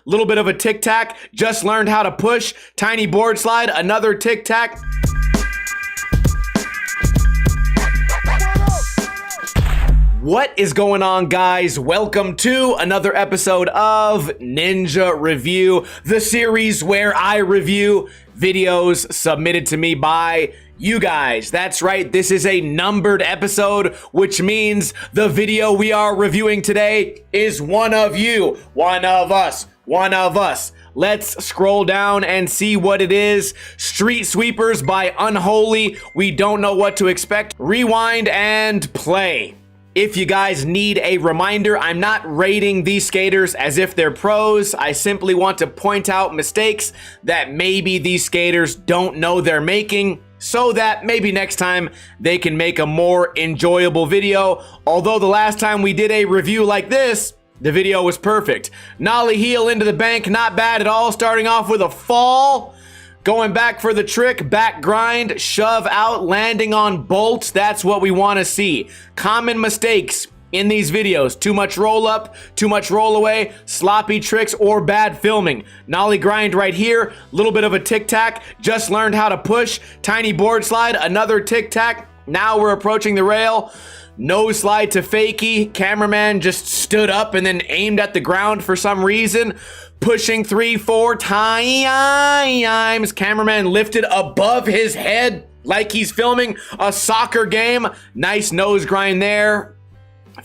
little bit of a tic-tac, just learned how to push, tiny board slide, another tic-tac. What is going on, guys? Welcome to another episode of Ninja Review, the series where I review videos submitted to me by you guys. That's right, this is a numbered episode, which means the video we are reviewing today is one of you, one of us, one of us. Let's scroll down and see what it is. Street Sweepers by Unholy. We don't know what to expect. Rewind and play. If you guys need a reminder, I'm not rating these skaters as if they're pros. I simply want to point out mistakes that maybe these skaters don't know they're making, so that maybe next time they can make a more enjoyable video. Although the last time we did a review like this, the video was perfect. Nollie heel into the bank, not bad at all. Starting off with a fall. Going back for the trick, back grind, shove out, landing on bolts. That's what we want to see. Common mistakes in these videos. Too much roll up, too much roll away, sloppy tricks, or bad filming. Nollie grind right here, little bit of a tic-tac, just learned how to push, tiny board slide, another tic-tac. Now we're approaching the rail. Nose slide to fakie. Cameraman just stood up and then aimed at the ground for some reason. Pushing 3-4 times. Cameraman lifted above his head like he's filming a soccer game. Nice nose grind there.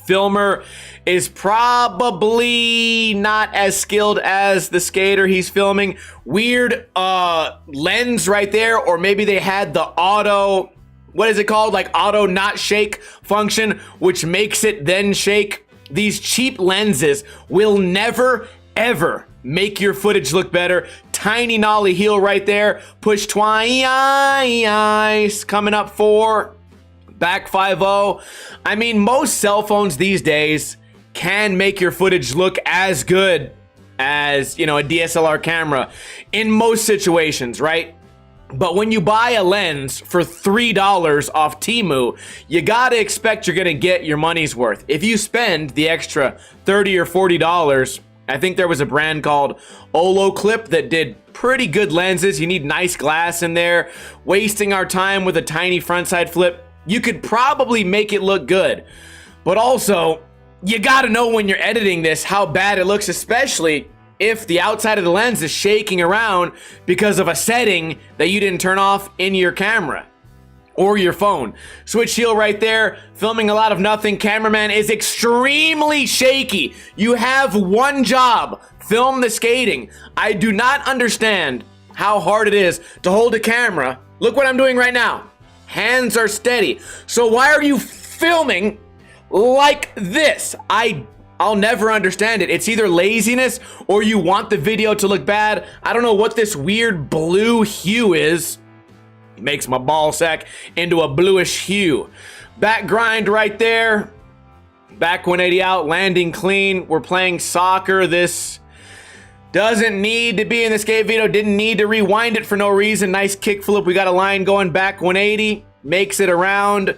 Filmer is probably not as skilled as the skater he's filming. Weird lens right there, or maybe they had the auto, what is it called? Like auto not shake function, which makes it then shake. These cheap lenses will never, ever make your footage look better. Tiny nollie heel right there. Push twice. Coming up for back 5-0. I mean, most cell phones these days can make your footage look as good as, you know, a DSLR camera in most situations, right? But when you buy a lens for $3 off Temu, you gotta expect you're gonna get your money's worth. If you spend the extra $30 or $40, I think there was a brand called Olo Clip that did pretty good lenses. You need nice glass in there. Wasting our time with a tiny frontside flip, you could probably make it look good. But also, you gotta know when you're editing this how bad it looks, especially if the outside of the lens is shaking around because of a setting that you didn't turn off in your camera or your phone. Switch heel right there, filming a lot of nothing. Cameraman is extremely shaky. You have one job, film the skating. I do not understand how hard it is to hold a camera. Look what I'm doing right now. Hands are steady. So why are you filming like this? I'll never understand it. It's either laziness or you want the video to look bad. I don't know what this weird blue hue is. Makes my ball sack into a bluish hue. Back grind right there. Back 180 out, landing clean. We're playing soccer. This doesn't need to be in the skate video. Didn't need to rewind it for no reason. Nice kick flip. We got a line going back 180. Makes it around.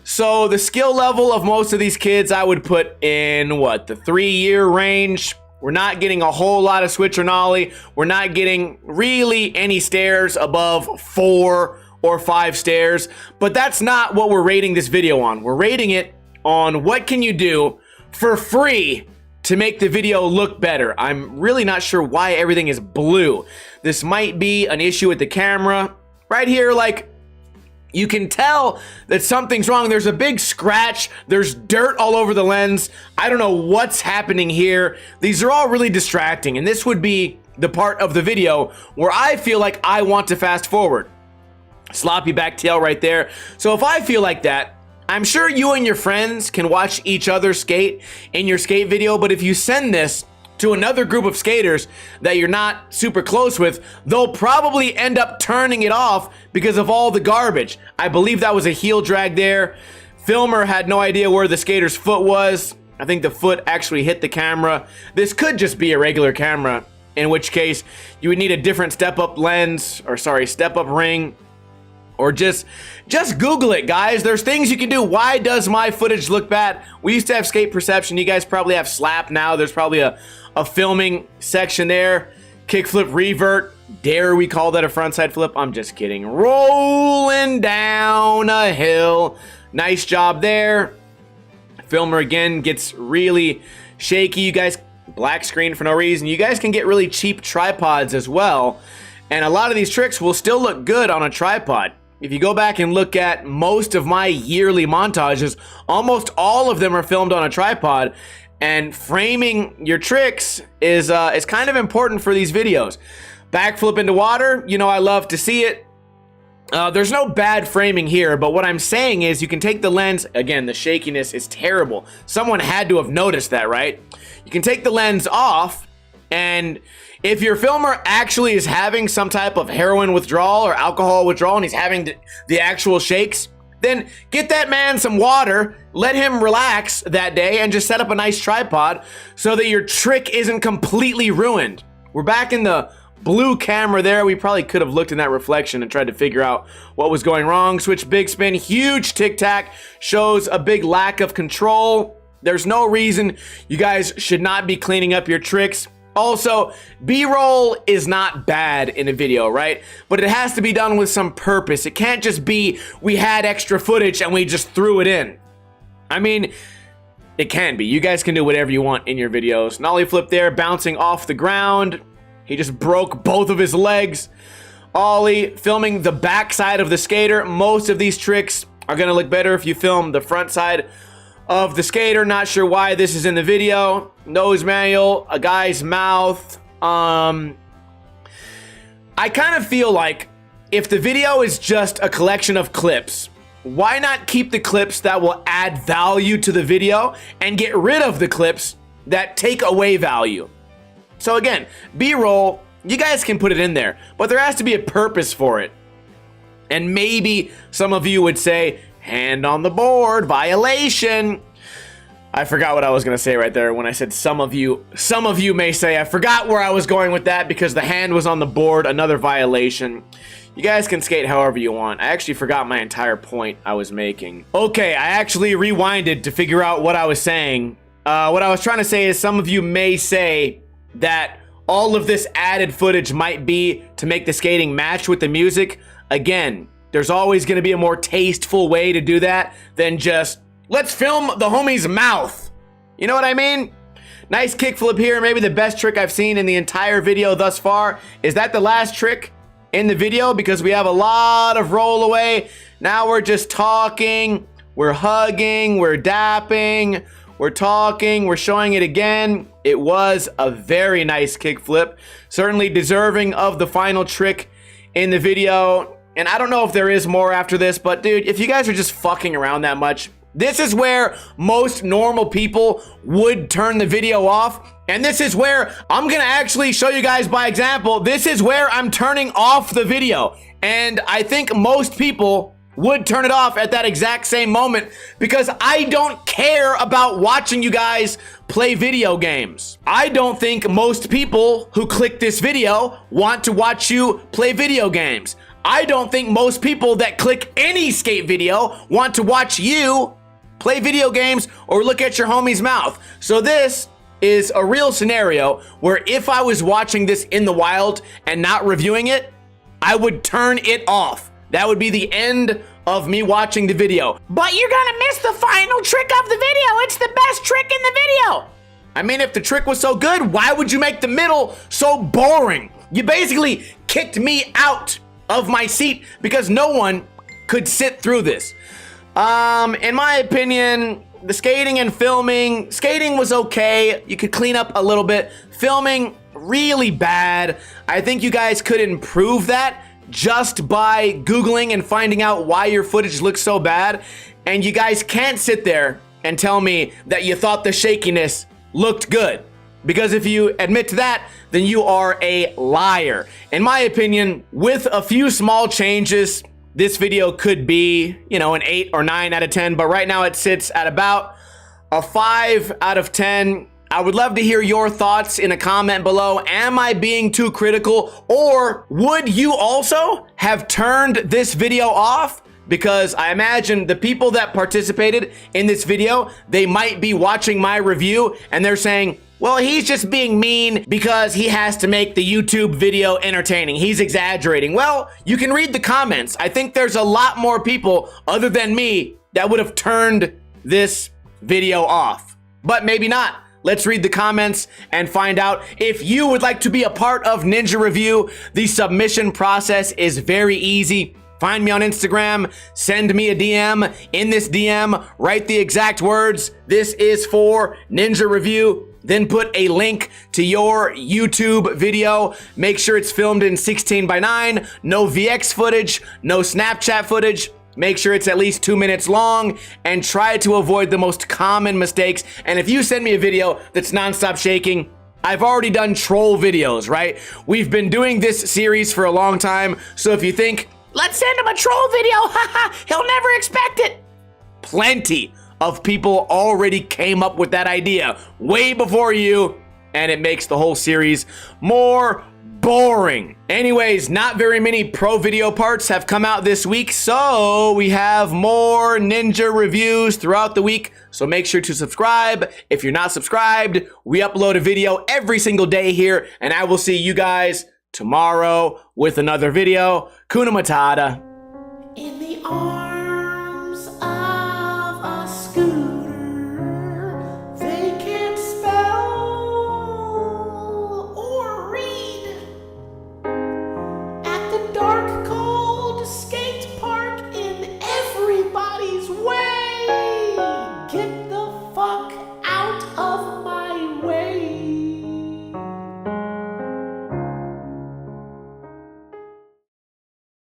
So the skill level of most of these kids I would put in, what, the 3-year range. We're not getting a whole lot of switch or nollie. We're not getting really any stairs above 4 or 5 stairs. But that's not what we're rating this video on. We're rating it on what can you do for free to make the video look better. I'm really not sure why everything is blue. This might be an issue with the camera. Right here, like, you can tell that something's wrong. There's a big scratch. There's dirt all over the lens. I don't know what's happening here. These are all really distracting, and this would be the part of the video where I feel like I want to fast forward. Sloppy back tail right there. So if I feel like that, I'm sure you and your friends can watch each other skate in your skate video, but if you send this to another group of skaters that you're not super close with, they'll probably end up turning it off because of all the garbage. I believe that was a heel drag there. Filmer had no idea where the skater's foot was. I think the foot actually hit the camera. This could just be a regular camera, in which case you would need a different step-up lens, or sorry, step-up ring. Or just Google it, guys. There's things you can do. Why does my footage look bad? We used to have skate perception. You guys probably have slap now. There's probably a of filming section there. Kickflip revert. Dare we call that a frontside flip? I'm just kidding. Rolling down a hill. Nice job there. Filmer again gets really shaky. You guys, black screen for no reason. You guys can get really cheap tripods as well. And a lot of these tricks will still look good on a tripod. If you go back and look at most of my yearly montages, almost all of them are filmed on a tripod. And framing your tricks is kind of important for these videos. Backflip into water, you know I love to see it. There's no bad framing here, but what I'm saying is you can take the lens, again, the shakiness is terrible. Someone had to have noticed that, right? You can take the lens off, and if your filmer actually is having some type of heroin withdrawal or alcohol withdrawal and he's having the actual shakes, then get that man some water, let him relax that day, and just set up a nice tripod so that your trick isn't completely ruined. We're back in the blue camera there. We probably could have looked in that reflection and tried to figure out what was going wrong. Switch big spin, huge tic-tac, shows a big lack of control. There's no reason you guys should not be cleaning up your tricks. Also, B-roll is not bad in a video, right? But it has to be done with some purpose. It can't just be, we had extra footage and we just threw it in. I mean, it can be. You guys can do whatever you want in your videos. Nollie flip there, bouncing off the ground. He just broke both of his legs. Ollie filming the back side of the skater. Most of these tricks are gonna look better if you film the front side of the skater. Not sure why this is in the video. Nose manual, a guy's mouth. I kind of feel like if the video is just a collection of clips, why not keep the clips that will add value to the video and get rid of the clips that take away value? So again, B-roll, you guys can put it in there, but there has to be a purpose for it. And maybe some of you would say, hand on the board, violation. I forgot what I was gonna say right there when I said some of you may say. I forgot where I was going with that because the hand was on the board, another violation. You guys can skate however you want. I actually forgot my entire point I was making. Okay, I actually rewinded to figure out what I was saying. What I was trying to say is some of you may say that all of this added footage might be to make the skating match with the music. Again, there's always gonna be a more tasteful way to do that than just, let's film the homie's mouth. You know what I mean? Nice kickflip here, maybe the best trick I've seen in the entire video thus far. Is that the last trick in the video? Because we have a lot of roll away. Now we're just talking, we're hugging, we're dapping, we're talking, we're showing it again. It was a very nice kickflip. Certainly deserving of the final trick in the video. And I don't know if there is more after this, but dude, if you guys are just fucking around that much, this is where most normal people would turn the video off. And this is where I'm gonna actually show you guys by example. This is where I'm turning off the video. And I think most people would turn it off at that exact same moment because I don't care about watching you guys play video games. I don't think most people who click this video want to watch you play video games. I don't think most people that click any skate video want to watch you play video games or look at your homie's mouth. So this is a real scenario where if I was watching this in the wild and not reviewing it, I would turn it off. That would be the end of me watching the video. But you're gonna miss the final trick of the video. It's the best trick in the video. I mean, if the trick was so good, why would you make the middle so boring? You basically kicked me out of my seat because no one could sit through this. In my opinion, the skating and filming, skating was okay. You could clean up a little bit. Filming, really bad. I think you guys could improve that just by Googling and finding out why your footage looks so bad. And you guys can't sit there and tell me that you thought the shakiness looked good. Because if you admit to that, then you are a liar. In my opinion, with a few small changes, this video could be, you know, an 8 or 9 out of 10, but right now it sits at about a 5 out of 10. I would love to hear your thoughts in a comment below. Am I being too critical, or would you also have turned this video off? Because I imagine the people that participated in this video, they might be watching my review and they're saying, Well, he's just being mean because he has to make the YouTube video entertaining. He's exaggerating. Well, you can read the comments. I think there's a lot more people other than me that would have turned this video off. But maybe not. Let's read the comments and find out if you would like to be a part of Ninja Review. The submission process is very easy. Find me on Instagram, send me a DM. In this DM, write the exact words, "This is for Ninja Review." Then put a link to your YouTube video. Make sure it's filmed in 16:9, no VX footage, no Snapchat footage. Make sure it's at least 2 minutes long and try to avoid the most common mistakes. And if you send me a video that's nonstop shaking, I've already done troll videos, right? We've been doing this series for a long time. So if you think, let's send him a troll video, haha, he'll never expect it. Plenty of people already came up with that idea way before you, and it makes the whole series more boring. Anyways, not very many pro video parts have come out this week, so we have more Ninja reviews throughout the week, so make sure to subscribe. If you're not subscribed, we upload a video every single day here, and I will see you guys tomorrow with another video. Kuna Matata. In the arms